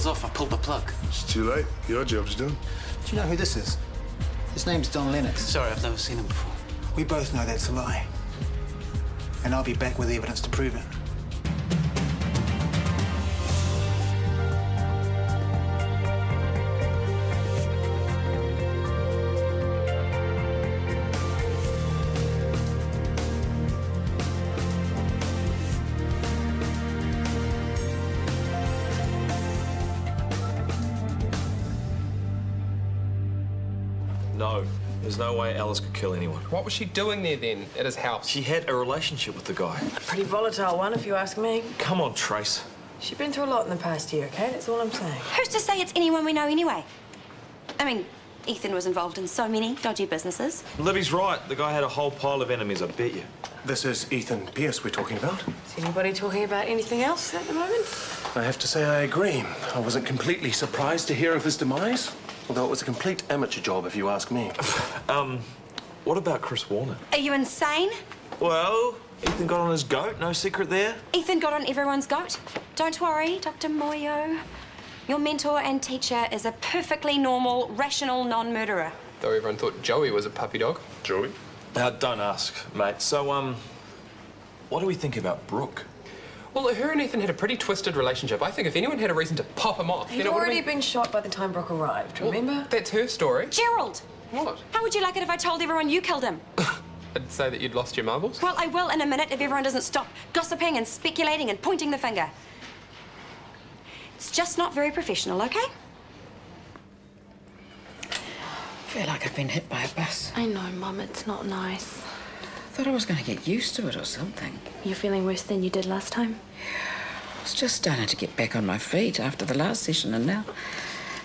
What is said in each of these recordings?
deal's off. I pulled the plug. It's too late. Your job's done. Do you know who this is? His name's Don Lennox. Sorry, I've never seen him before. We both know that's a lie. And I'll be back with evidence to prove it. No, there's no way Alice could kill anyone. What was she doing there then, at his house? She had a relationship with the guy. A pretty volatile one, if you ask me. Come on, Trace. She's been through a lot in the past year, okay? That's all I'm saying. Who's to say it's anyone we know anyway? I mean, Ethan was involved in so many dodgy businesses. Libby's right. The guy had a whole pile of enemies, I bet you. This is Ethan Pierce we're talking about. Is anybody talking about anything else at the moment? I have to say I agree. I wasn't completely surprised to hear of his demise, although it was a complete amateur job, if you ask me. What about Chris Warner? Are you insane? Well, Ethan got on his goat. No secret there. Ethan got on everyone's goat. Don't worry, Dr. Moyo. Your mentor and teacher is a perfectly normal, rational non-murderer. Though everyone thought Joey was a puppy dog. Joey? Don't ask, mate. So, what do we think about Brooke? Well, her and Ethan had a pretty twisted relationship. I think if anyone had a reason to pop him off... He'd already been shot by the time Brooke arrived, remember? Well, that's her story. Gerald! What? How would you like it if I told everyone you killed him? I'd say that you'd lost your marbles. Well, I will in a minute if everyone doesn't stop gossiping and speculating and pointing the finger. It's just not very professional, okay? I feel like I've been hit by a bus. I know, Mum, it's not nice. I thought I was going to get used to it or something. You're feeling worse than you did last time? I was just starting to get back on my feet after the last session, and now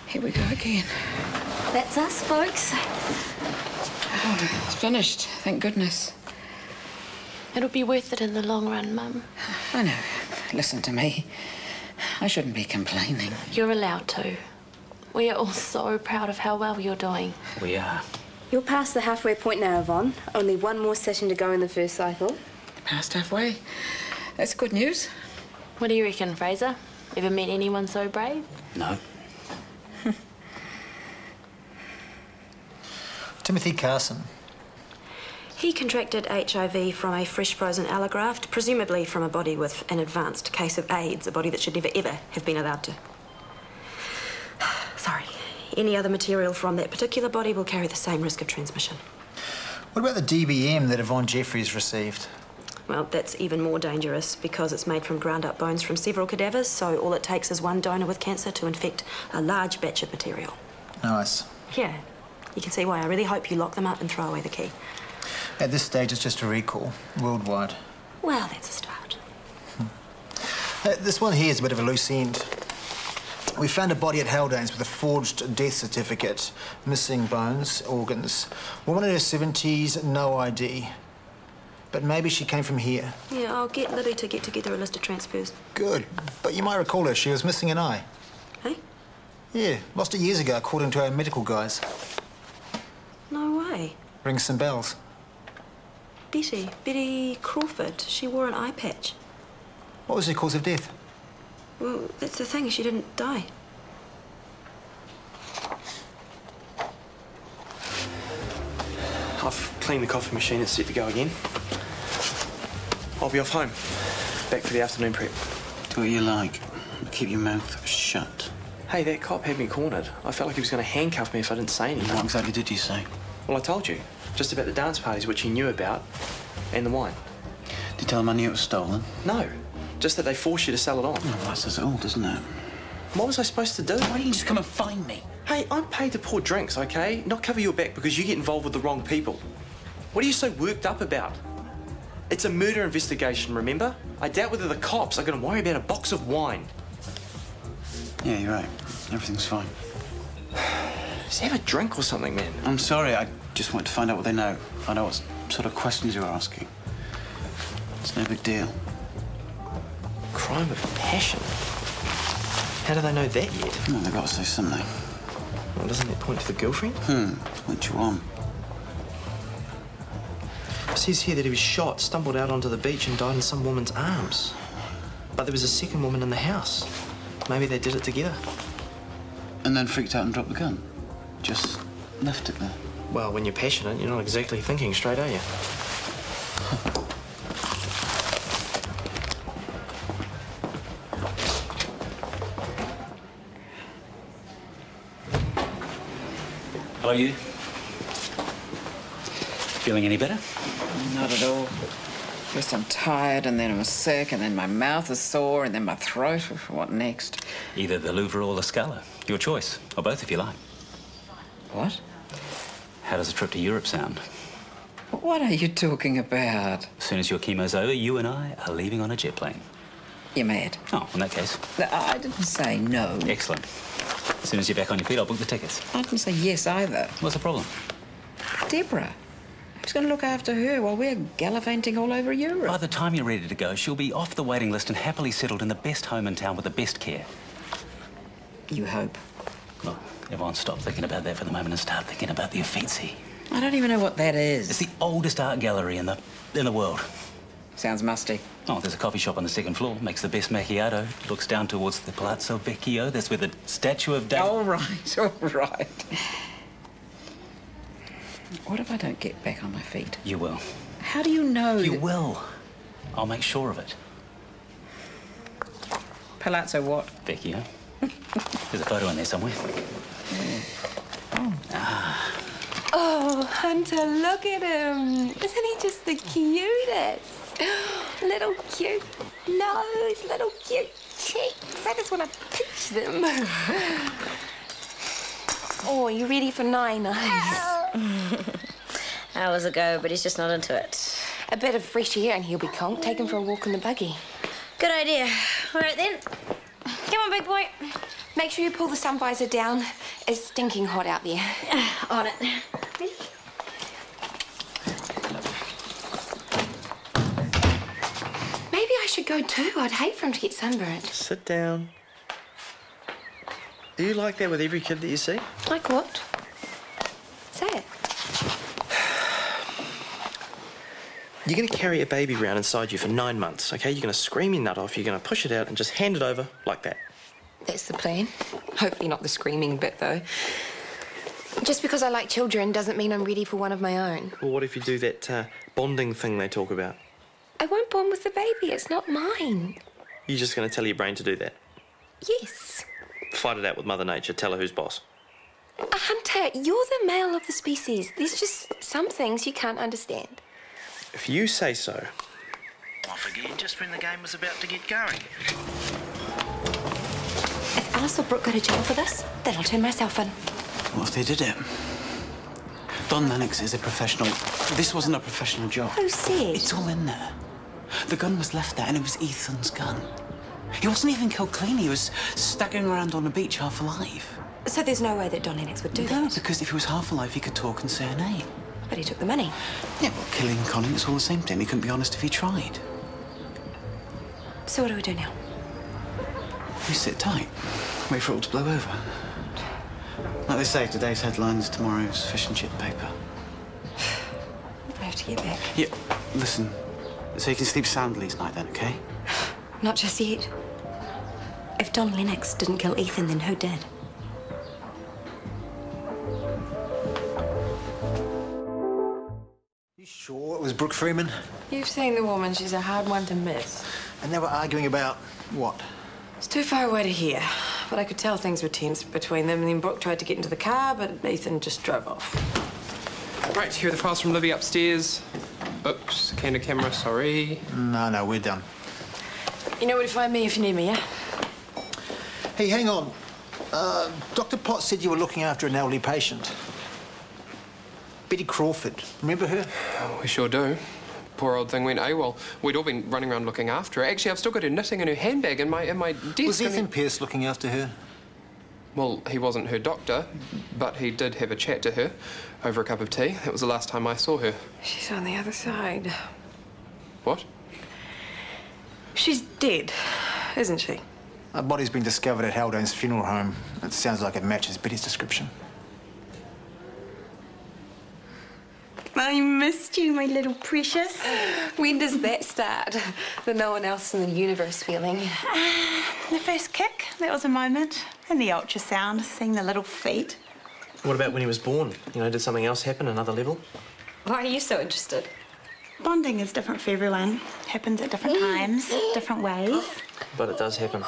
here we go again. That's us, folks. Oh, it's finished, thank goodness. It'll be worth it in the long run, Mum. I know. Listen to me. I shouldn't be complaining. You're allowed to. We are all so proud of how well you're doing. We are. You're past the halfway point now, Yvonne. Only one more session to go in the first cycle. Past halfway. That's good news. What do you reckon, Fraser? Ever met anyone so brave? No. Timothy Carson. He contracted HIV from a fresh frozen allograft, presumably from a body with an advanced case of AIDS, a body that should never, ever have been allowed to. Sorry. Any other material from that particular body will carry the same risk of transmission. What about the DBM that Yvonne Jeffries received? Well, that's even more dangerous because it's made from ground-up bones from several cadavers, so all it takes is one donor with cancer to infect a large batch of material. Nice. Yeah. You can see why. I really hope you lock them up and throw away the key. At this stage, it's just a recall, worldwide. Well, that's a start. This one here is a bit of a loose end. We found a body at Haldane's with a forged death certificate, missing bones, organs. Woman in her 70s, no ID. But maybe she came from here. Yeah, I'll get Libby to get together a list of transfers. Good. But you might recall her. She was missing an eye. Hey? Yeah, lost it years ago, according to our medical guys. No way. Rings some bells. Betty Crawford. She wore an eye patch. What was the cause of death? Well, that's the thing. She didn't die. I've cleaned the coffee machine. It's set to go again. I'll be off home. Back for the afternoon prep. Do what you like. Keep your mouth shut. Hey, that cop had me cornered. I felt like he was going to handcuff me if I didn't say anything. What exactly did you say? Well, I told you. Just about the dance parties, which he knew about, and the wine. Did you tell him I knew it was stolen? No. Just that they forced you to sell it on. Oh, that says it all, doesn't it? What was I supposed to do? Why didn't you just come and find me? Hey, I'm paid to pour drinks, okay? Not cover your back because you get involved with the wrong people. What are you so worked up about? It's a murder investigation, remember? I doubt whether the cops are going to worry about a box of wine. Yeah, you're right. Everything's fine. Just have a drink or something, man. I'm sorry, I just wanted to find out what they know. Find out what sort of questions you were asking. It's no big deal. Crime of passion? How do they know that yet? Well, they've got to say something. Well, doesn't it point to the girlfriend? Point you on. It says here that he was shot, stumbled out onto the beach and died in some woman's arms. But there was a second woman in the house. Maybe they did it together. And then freaked out and dropped the gun. Just left it there. Well, when you're passionate, you're not exactly thinking straight, are you? Hello, you. Feeling any better? Not at all. First I'm tired, and then I'm sick, and then my mouth is sore, and then my throat. What next? Either the Louvre or the Scala. Your choice. Or both, if you like. What? How does a trip to Europe sound? What are you talking about? As soon as your chemo's over, you and I are leaving on a jet plane. You're mad. Oh, in that case. No, I didn't say no. Excellent. As soon as you're back on your feet, I'll book the tickets. I didn't say yes either. What's the problem? Deborah. Who's going to look after her while we're gallivanting all over Europe? By the time you're ready to go, she'll be off the waiting list and happily settled in the best home in town with the best care. You hope. Look, everyone stop thinking about that for the moment and start thinking about the Uffizi. I don't even know what that is. It's the oldest art gallery in the world. Sounds musty. Oh, there's a coffee shop on the second floor. Makes the best macchiato. Looks down towards the Palazzo Vecchio. That's where the statue of David... All right, all right. What if I don't get back on my feet? You will. How do you know? You will. I'll make sure of it. Palazzo what? Vecchio. There's a photo in there somewhere. Oh. Ah. Oh, Hunter, look at him. Isn't he just the cutest? Little cute nose, little cute cheeks. I just want to pinch them. Oh, you ready for night-nights? Hours ago, but he's just not into it. A bit of fresh air and he'll be conked. Take him for a walk in the buggy. Good idea. All right, then. Come on, big boy. Make sure you pull the sun visor down. It's stinking hot out there. On it. Ready? Maybe I should go too. I'd hate for him to get sunburnt. Sit down. Are you like that with every kid that you see? Like what? Say it. You're going to carry a baby around inside you for 9 months, OK? You're going to scream your nut off, you're going to push it out and just hand it over like that. That's the plan. Hopefully not the screaming bit, though. Just because I like children doesn't mean I'm ready for one of my own. Well, what if you do that bonding thing they talk about? I won't bond with the baby. It's not mine. You're just going to tell your brain to do that? Yes. Fight it out with Mother Nature. Tell her who's boss. Hunter, you're the male of the species. There's just some things you can't understand. If you say so. Off again, just when the game was about to get going. If Alice or Brooke go to jail for this, then I'll turn myself in. What if they did it? Don Lennox is a professional. This wasn't a professional job. Who said? It's all in there. The gun was left there, and it was Ethan's gun. He wasn't even killed clean. He was staggering around on the beach half alive. So there's no way that Don Lennox would do that? No, because if he was half alive, he could talk and say her name. But he took the money. Yeah, well, killing and conning, it's all the same to him. He couldn't be honest if he tried. So what do we do now? We sit tight. Wait for it all to blow over. Like they say, today's headlines, tomorrow's fish and chip paper. I have to get back. Yeah, listen. So you can sleep soundly tonight then, OK? Not just yet. If Don Lennox didn't kill Ethan, then who did? You sure it was Brooke Freeman? You've seen the woman. She's a hard one to miss. And they were arguing about what? It's too far away to hear, but I could tell things were tense between them, and then Brooke tried to get into the car, but Ethan just drove off. Right, here are the files from Livy upstairs. Oops, candid camera, sorry. No, we're done. You know where to find me if you need me, yeah? Hey, hang on. Dr. Potts said you were looking after an elderly patient. Betty Crawford. Remember her? Oh, we sure do. Poor old thing went AWOL. We'd all been running around looking after her. Actually, I've still got her knitting in her handbag in my desk. Was Ethan Pierce looking after her? Well, he wasn't her doctor, but he did have a chat to her over a cup of tea. That was the last time I saw her. She's on the other side. What? She's dead, isn't she? Her body's been discovered at Haldane's funeral home. It sounds like it matches Betty's description. Are I missed you, my little precious. When does that start? The no one else in the universe feeling. The first kick, that was a moment. And the ultrasound, seeing the little feet. What about when he was born? You know, did something else happen, another level? Why are you so interested? Bonding is different for everyone. Happens at different times, different ways. But it does happen.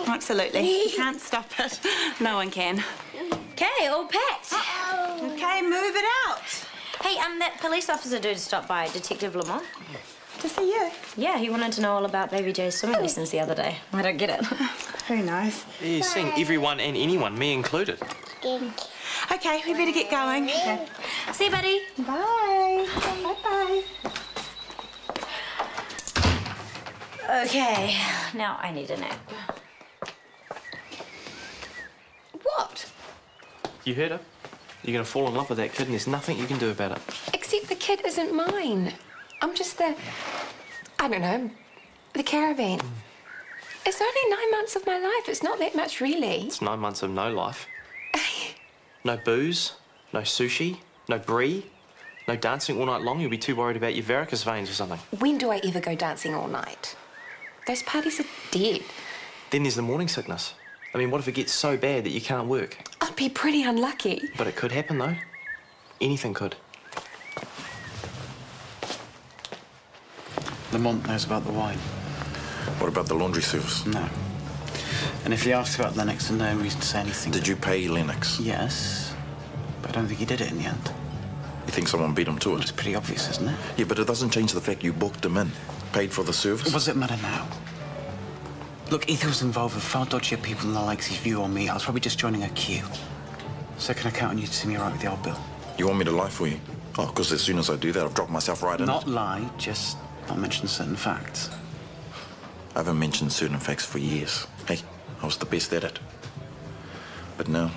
Absolutely. You can't stop it. No one can. Okay, all packed. Okay, move it out. Hey, that police officer dude stopped by, Detective Lamont. To see you? Yeah, he wanted to know all about Baby J's swimming lessons the other day. I don't get it. Who knows? He's seeing everyone and anyone, me included. Okay, we better get going. Okay. See you, buddy. Bye. Bye-bye. Okay, now I need a nap. What? You heard her? You're going to fall in love with that kid and there's nothing you can do about it. Except the kid isn't mine. I'm just the... I don't know, the caravan. It's only 9 months of my life. It's not that much, really. It's 9 months of no life. No booze, no sushi, no brie, no dancing all night long. You'll be too worried about your varicose veins or something. When do I ever go dancing all night? Those parties are dead. Then there's the morning sickness. I mean, what if it gets so bad that you can't work? I'd be pretty unlucky. But it could happen, though. Anything could. Lamont knows about the wine. What about the laundry service? No. And if he asks about Lennox, then no reason to say anything. Did you pay Lennox? Yes, but I don't think he did it in the end. You think someone beat him to it? It's pretty obvious, isn't it? Yeah, but it doesn't change the fact you booked him in. Paid for the service. What does it matter now? Look, Ethan was involved with far dodgier people than the likes of you or me. I was probably just joining a queue. So can I count on you to see me right with the old bill? You want me to lie for you? Oh, because as soon as I do that, I'll drop myself right in. Not lie, just not mention certain facts. I haven't mentioned certain facts for years. Hey, I was the best at it. But now,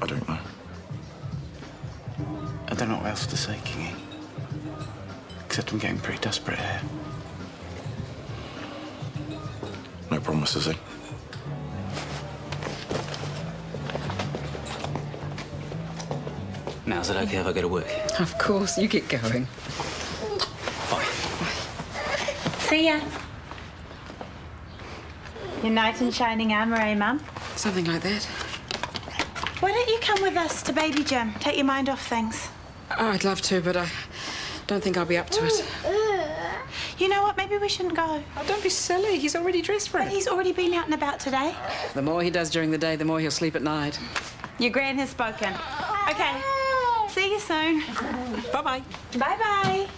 I don't know. I don't know what else to say, Kingy. Except I'm getting pretty desperate here. No promises, eh? Now, is it okay if I go to work? Of course, you get going. Bye. See ya. Your knight in shining armour, eh, Mum? Something like that. Why don't you come with us to Baby Gym? Take your mind off things. Oh, I'd love to, but I don't think I'll be up to it. You know what? Maybe we shouldn't go. Oh, don't be silly. He's already dressed for it. But he's already been out and about today. The more he does during the day, the more he'll sleep at night. Your gran has spoken. Okay. See you soon. Bye-bye. Bye-bye.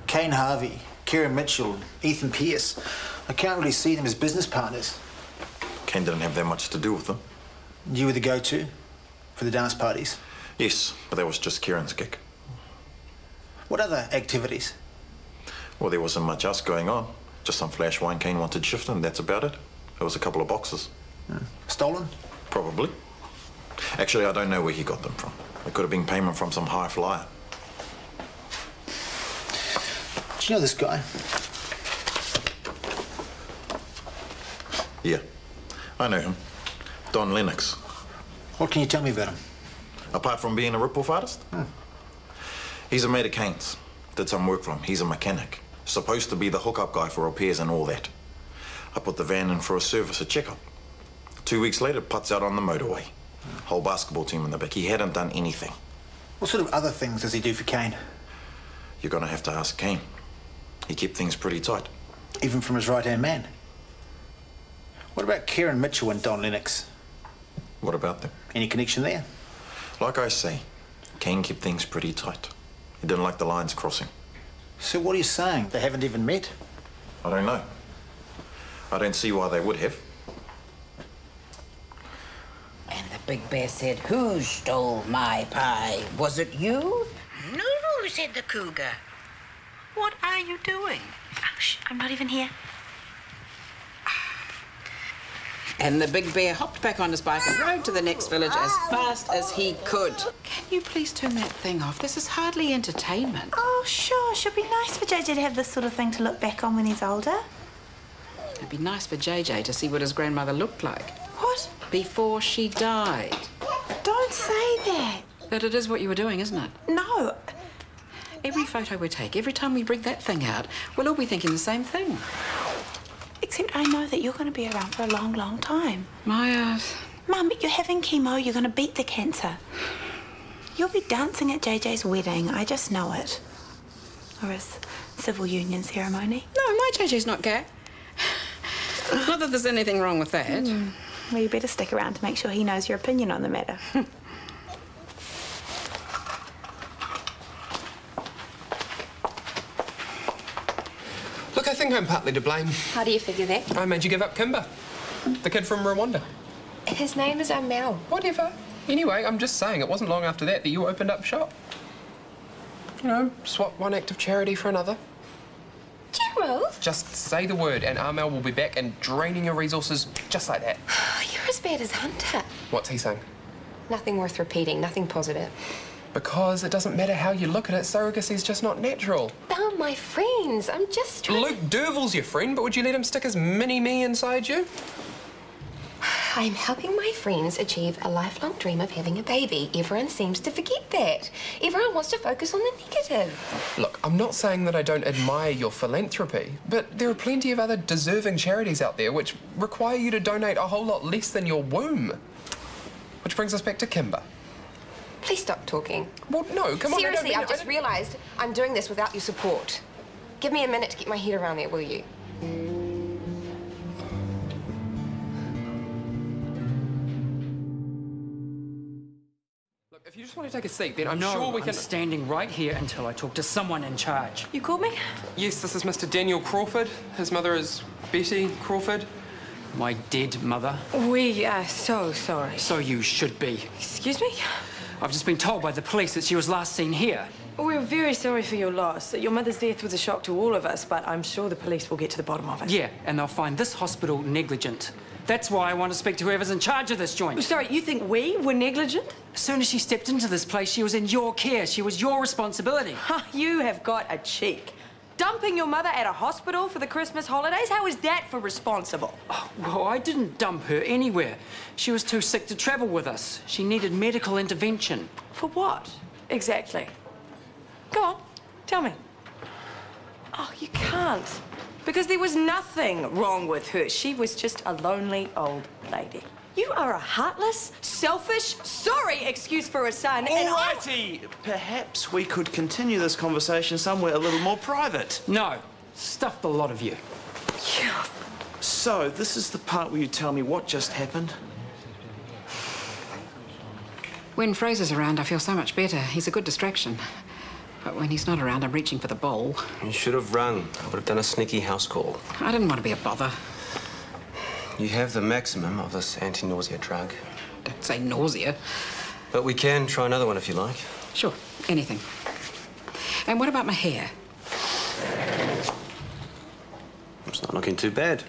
Kane Harvey, Kieran Mitchell, Ethan Pearce. I can't really see them as business partners. Kane didn't have that much to do with them. You were the go-to for the dance parties? Yes, but that was just Kieran's gig. What other activities? Well, there wasn't much else going on. Just some flash wine Kane wanted shifting, that's about it. It was a couple of boxes. Stolen? Probably. Actually, I don't know where he got them from. It could have been payment from some high flyer. Do you know this guy? Yeah, I know him. Don Lennox. What can you tell me about him? Apart from being a rip-off artist? He's a mate of Kane's. Did some work for him. He's a mechanic. Supposed to be the hookup guy for repairs and all that. I put the van in for a service, a checkup. 2 weeks later, putts out on the motorway. Whole basketball team in the back. He hadn't done anything. What sort of other things does he do for Kane? You're gonna have to ask Kane. He kept things pretty tight. Even from his right-hand man? What about Kieran Mitchell and Don Lennox? What about them? Any connection there? Like I say, Kane kept things pretty tight. He didn't like the lines crossing. So what are you saying? They haven't even met? I don't know. I don't see why they would have. And the big bear said, "Who stole my pie? Was it you?" No, said the cougar. What are you doing? Oh, shh, I'm not even here. And the big bear hopped back on his bike and rode to the next village as fast as he could. Can you please turn that thing off? This is hardly entertainment. Oh, sure. Should be nice for JJ to have this sort of thing to look back on when he's older. It'd be nice for JJ to see what his grandmother looked like. What? Before she died. Don't say that. But it is what you were doing, isn't it? No. Every photo we take, every time we bring that thing out, we'll all be thinking the same thing. Except I know that you're going to be around for a long, long time. Maya... Mum, you're having chemo. You're going to beat the cancer. You'll be dancing at JJ's wedding. I just know it. Or his civil union ceremony. No, my JJ's not gay. Not that there's anything wrong with that. Well, you better stick around to make sure he knows your opinion on the matter. Look, I think I'm partly to blame. How do you figure that? I made you give up Kimber, the kid from Rwanda. His name is Amel. Whatever. Anyway, I'm just saying, it wasn't long after that you opened up shop. You know, swap one act of charity for another. Gerald? Just say the word and Amel will be back and draining your resources just like that. You're as bad as Hunter. What's he saying? Nothing worth repeating, nothing positive. Because it doesn't matter how you look at it, surrogacy's just not natural. They're my friends. I'm just trying... Luke Derville's your friend, but would you let him stick his mini-me inside you? I'm helping my friends achieve a lifelong dream of having a baby. Everyone seems to forget that. Everyone wants to focus on the negative. Look, I'm not saying that I don't admire your philanthropy, but there are plenty of other deserving charities out there which require you to donate a whole lot less than your womb. Which brings us back to Kimber. Please stop talking. Well, no, come on. Seriously, I've just realised I'm doing this without your support. Give me a minute to get my head around that, will you? Look, if you just want to take a seat, then I'm sure we can... I'm standing right here until I talk to someone in charge. You called me? Yes, this is Mr. Daniel Crawford. His mother is Betty Crawford. My dead mother. We are so sorry. So you should be. Excuse me? I've just been told by the police that she was last seen here. We're very sorry for your loss. Your mother's death was a shock to all of us, but I'm sure the police will get to the bottom of it. Yeah, and they'll find this hospital negligent. That's why I want to speak to whoever's in charge of this joint. Sorry, you think we were negligent? As soon as she stepped into this place, she was in your care. She was your responsibility. You have got a cheek. Dumping your mother at a hospital for the Christmas holidays? How is that for responsible? Oh, well, I didn't dump her anywhere. She was too sick to travel with us. She needed medical intervention. For what, exactly? Go on, tell me. Oh, you can't. Because there was nothing wrong with her. She was just a lonely old lady. You are a heartless, selfish, sorry excuse for a son. Alrighty, perhaps we could continue this conversation somewhere a little more private. No, stuff the lot of you. Yeah. So, this is the part where you tell me what just happened? When Fraser's around, I feel so much better. He's a good distraction. But when he's not around, I'm reaching for the bowl. You should have rung. I would have done a sneaky house call. I didn't want to be a bother. You have the maximum of this anti-nausea drug. Don't say nausea. But we can try another one if you like. Sure, anything. And what about my hair? It's not looking too bad.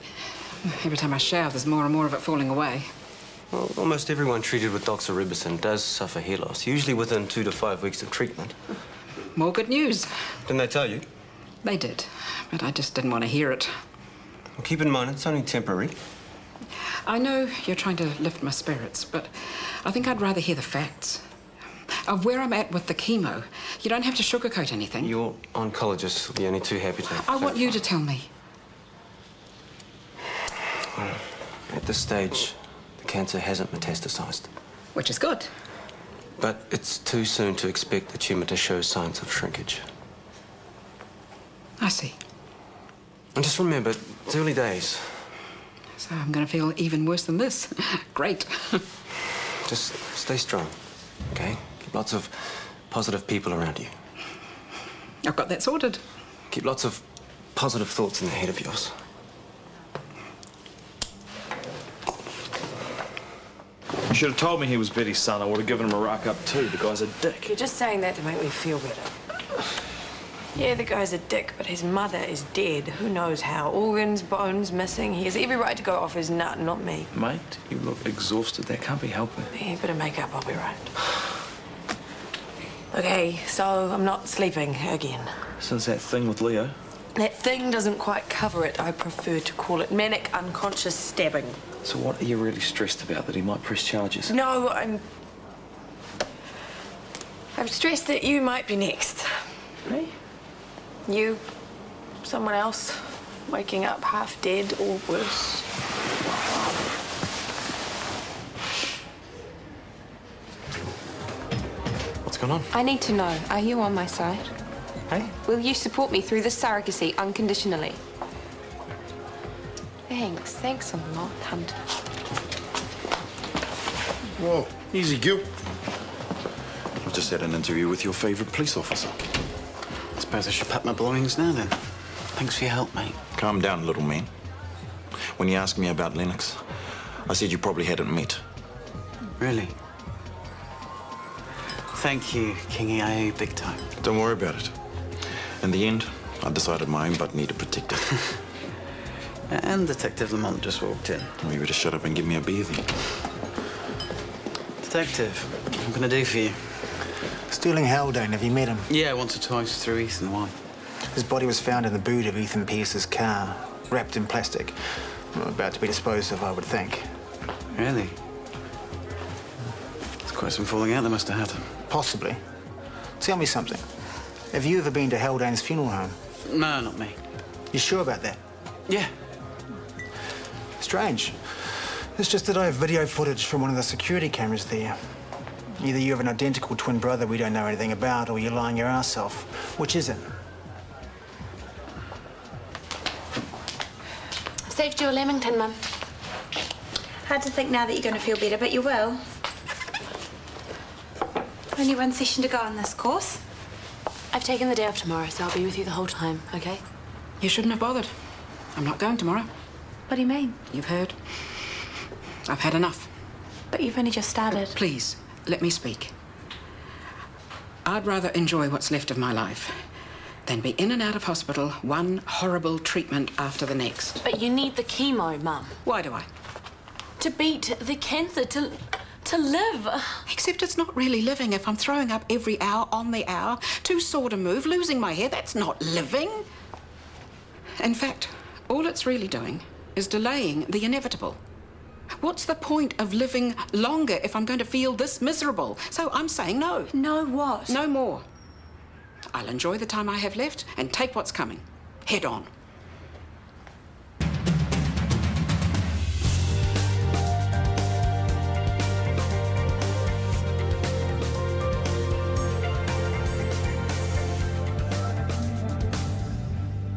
Every time I shower, there's more and more of it falling away. Well, almost everyone treated with doxorubicin does suffer hair loss, usually within 2 to 5 weeks of treatment. More good news. Didn't they tell you? They did, but I just didn't want to hear it. Well, keep in mind, it's only temporary. I know you're trying to lift my spirits, but I think I'd rather hear the facts. Of where I'm at with the chemo. You don't have to sugarcoat anything. Your oncologist will be only too happy to... I want you to tell me. Well, at this stage, the cancer hasn't metastasized. Which is good. But it's too soon to expect the tumour to show signs of shrinkage. I see. And just remember, it's early days. So I'm going to feel even worse than this. Great. Just stay strong, okay? Keep lots of positive people around you. I've got that sorted. Keep lots of positive thoughts in the head of yours. You should have told me he was Betty's son. I would have given him a rack up too. The guy's a dick. You're just saying that to make me feel better. Yeah, the guy's a dick, but his mother is dead. Who knows how? Organs, bones missing. He has every right to go off his nut, not me. Mate, you look exhausted. That can't be helping. Yeah, bit of makeup, I'll be right. Okay, so I'm not sleeping again. Since that thing with Leo? That thing doesn't quite cover it. I prefer to call it manic unconscious stabbing. So what are you really stressed about, that he might press charges? No, I'm stressed that you might be next. Me? You, someone else, waking up half dead or worse. What's going on? I need to know, are you on my side? Hey? Will you support me through this surrogacy unconditionally? Thanks a lot, Hunter. Whoa, easy, Gil. I've just had an interview with your favourite police officer. I suppose I should pack my belongings now, then. Thanks for your help, mate. Calm down, little man. When you asked me about Lennox, I said you probably hadn't met. Really? Thank you, Kingy. I owe you big time. Don't worry about it. In the end, I decided my own butt needed protected. And Detective Lamont just walked in. Well, you better shut up and give me a beer then. Detective, what can I do for you? Sterling Haldane, have you met him? Yeah, once or twice through Ethan. Why? His body was found in the boot of Ethan Pierce's car, wrapped in plastic. Well, about to be disposed of, I would think. Really? There's quite some falling out they must have had. Possibly. Tell me something. Have you ever been to Haldane's funeral home? No, not me. You sure about that? Yeah. Strange. It's just that I have video footage from one of the security cameras there. Either you have an identical twin brother we don't know anything about, or you're lying your ass off. Which is it? Saved you a Lamington, Mum. Hard to think now that you're going to feel better, but you will. Only one session to go on this course. I've taken the day off tomorrow, so I'll be with you the whole time, okay? You shouldn't have bothered. I'm not going tomorrow. What do you mean? You've heard. I've had enough. But you've only just started. Please, let me speak. I'd rather enjoy what's left of my life than be in and out of hospital, one horrible treatment after the next. But you need the chemo, Mum. Why do I? To beat the cancer, to live. Except it's not really living if I'm throwing up every hour on the hour, too sore to move, losing my hair. That's not living. In fact, all it's really doing is delaying the inevitable. What's the point of living longer if I'm going to feel this miserable? So I'm saying no. No what? No more. I'll enjoy the time I have left and take what's coming. Head on.